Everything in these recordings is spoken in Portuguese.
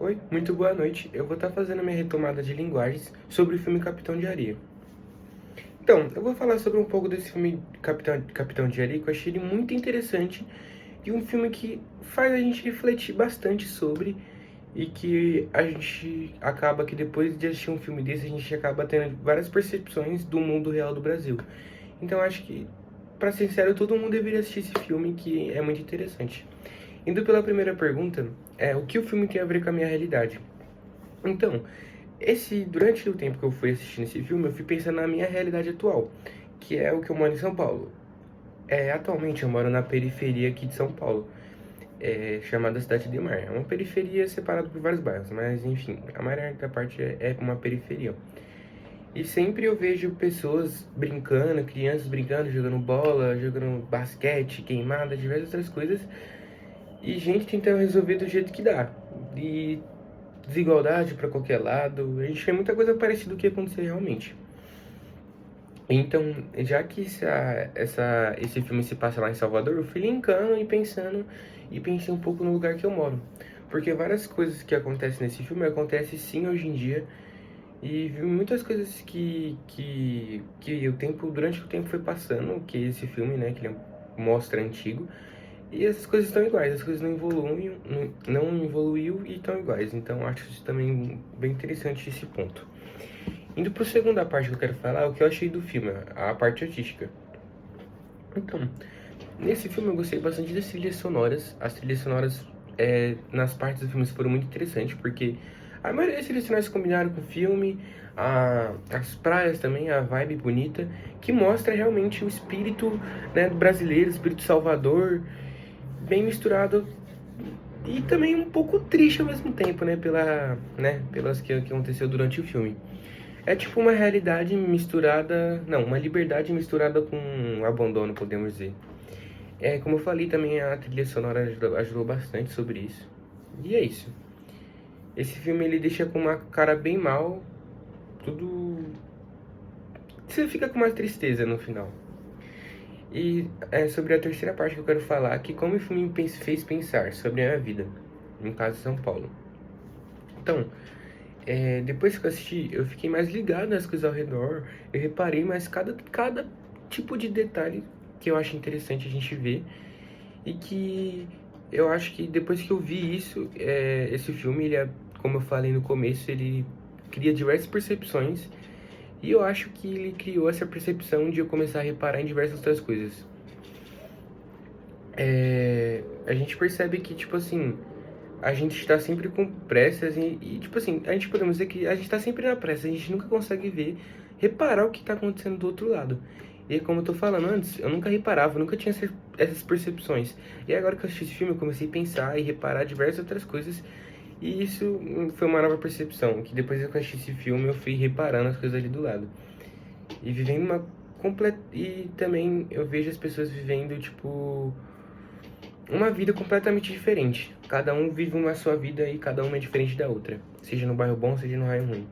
Oi, muito boa noite. Eu vou estar fazendo a minha retomada de linguagens sobre o filme Capitão de Areia. Então, eu vou falar sobre um pouco desse filme Capitão de Areia, que eu achei ele muito interessante e um filme que faz a gente refletir bastante sobre e que a gente acaba que depois de assistir um filme desse, a gente acaba tendo várias percepções do mundo real do Brasil. Então, acho que, para ser sincero, todo mundo deveria assistir esse filme, que é muito interessante. Indo pela primeira pergunta, o que o filme tem a ver com a minha realidade? Então, durante o tempo que eu fui assistindo esse filme, eu fui pensando na minha realidade atual, que é o que eu moro em São Paulo. Atualmente eu moro na periferia aqui de São Paulo, chamada Cidade de Mar. É uma periferia separada por vários bairros, mas enfim, a maior da parte é uma periferia. E sempre eu vejo pessoas brincando, crianças brincando, jogando bola, jogando basquete, queimada, diversas outras coisas, e gente tentando resolver do jeito que dá. E desigualdade para qualquer lado. A gente vê muita coisa parecida do que aconteceu realmente. Então, já que esse filme se passa lá em Salvador, eu fui linkando e pensando, e pensei um pouco no lugar que eu moro. Porque várias coisas que acontecem nesse filme acontecem sim hoje em dia. E vi muitas coisas que durante o tempo foi passando, que esse filme, né, que ele mostra antigo, e essas coisas estão iguais, as coisas não evoluem, não evoluiu e estão iguais. Então acho isso também bem interessante esse ponto. Indo para a segunda parte que eu quero falar, o que eu achei do filme, a parte artística. Então, nesse filme eu gostei bastante das trilhas sonoras. As trilhas sonoras nas partes do filme foram muito interessantes, porque a maioria das trilhas sonoras combinaram com o filme, as praias também, a vibe bonita, que mostra realmente o espírito, né, brasileiro, o espírito Salvador, bem misturado e também um pouco triste ao mesmo tempo, né, pelas que aconteceu durante o filme. É tipo uma realidade misturada, não, uma liberdade misturada com um abandono, podemos dizer. Como eu falei também, a trilha sonora ajudou bastante sobre isso. E é isso. Esse filme ele deixa com uma cara bem mal, tudo. Você fica com uma tristeza no final. E sobre a terceira parte que eu quero falar, que como o filme me fez pensar sobre a minha vida, no caso de São Paulo. Então, depois que eu assisti, eu fiquei mais ligado nas coisas ao redor, eu reparei mais cada tipo de detalhe que eu acho interessante a gente ver, e que eu acho que depois que eu vi isso, esse filme, como eu falei no começo, ele cria diversas percepções, e eu acho que ele criou essa percepção de eu começar a reparar em diversas outras coisas. A gente percebe que, tipo assim, a gente está sempre com pressas tipo assim, a gente podemos dizer que a gente está sempre na pressa, a gente nunca consegue reparar o que está acontecendo do outro lado. E como eu tô falando antes, eu nunca reparava, eu nunca tinha essas percepções. E agora que eu assisti esse filme, eu comecei a pensar e reparar diversas outras coisas, e isso foi uma nova percepção, que depois que eu assisti esse filme, eu fui reparando as coisas ali do lado. E vivendo uma completa. E também eu vejo as pessoas vivendo, tipo, uma vida completamente diferente. Cada um vive uma sua vida e cada uma é diferente da outra. Seja no bairro bom, seja no bairro ruim.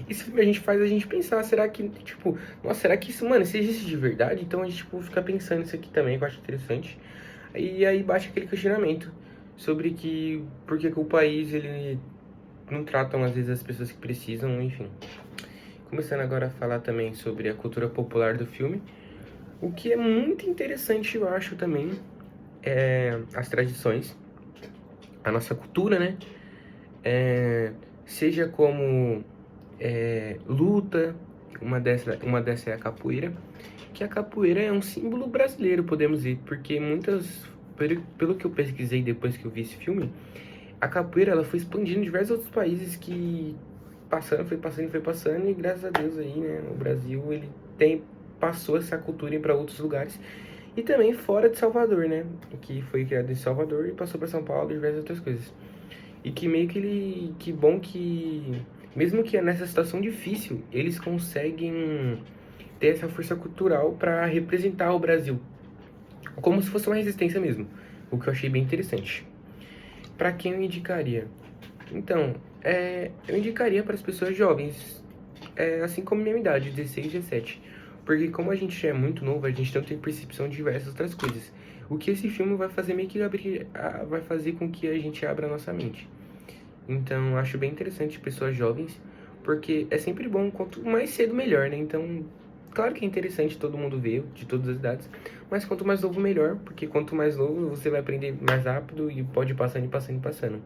Isso a gente faz a gente pensar, será que, tipo, nossa, será que isso, mano, isso existe de verdade? Então a gente, tipo, fica pensando nisso aqui também, que eu acho interessante. E aí bate aquele questionamento sobre por que o país, ele não tratam, às vezes, as pessoas que precisam, enfim. Começando agora a falar também sobre a cultura popular do filme. O que é muito interessante, eu acho, também, as tradições, a nossa cultura, né? Seja como luta, uma dessa é a capoeira, que a capoeira é um símbolo brasileiro, podemos dizer, porque pelo que eu pesquisei depois que eu vi esse filme, a capoeira ela foi expandindo em diversos outros países que foi passando, e graças a Deus aí, né, o Brasil ele passou essa cultura para outros lugares. E também fora de Salvador, né? Que foi criado em Salvador e passou para São Paulo e diversas outras coisas. E que meio que que bom que, mesmo que nessa situação difícil, eles conseguem ter essa força cultural para representar o Brasil. Como se fosse uma resistência mesmo. O que eu achei bem interessante. Para quem eu indicaria? Então, eu indicaria para as pessoas jovens, assim como minha idade, 16, 17. Porque como a gente é muito novo, a gente não tem percepção de diversas outras coisas. O que esse filme vai fazer meio que vai fazer com que a gente abra a nossa mente. Então, eu acho bem interessante pessoas jovens, porque é sempre bom, quanto mais cedo melhor, né? Então, claro que é interessante todo mundo ver, de todas as idades, mas quanto mais novo melhor, porque quanto mais novo você vai aprender mais rápido e pode ir passando e passando e passando.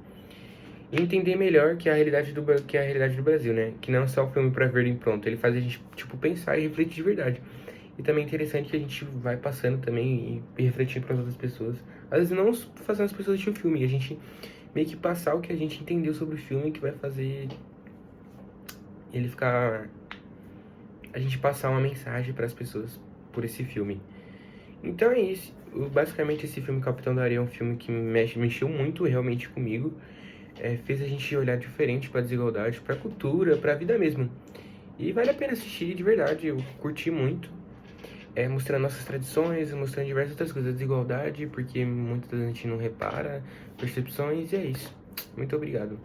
E entender melhor que é a realidade que é a realidade do Brasil, né? Que não é só o filme pra ver e pronto, ele faz a gente, tipo, pensar e refletir de verdade. E também é interessante que a gente vai passando também e refletindo para as outras pessoas. Às vezes não fazendo as pessoas assistir o filme, a gente meio que passar o que a gente entendeu sobre o filme que vai fazer ele ficar... A gente passar uma mensagem para as pessoas por esse filme. Então é isso. Basicamente esse filme Capitão da Areia é um filme que mexeu muito realmente comigo. Fez a gente olhar diferente para a desigualdade, para a cultura, para a vida mesmo. E vale a pena assistir de verdade, eu curti muito. Mostrando nossas tradições, mostrando diversas outras coisas, desigualdade, porque muita gente não repara, percepções, e é isso. Muito obrigado.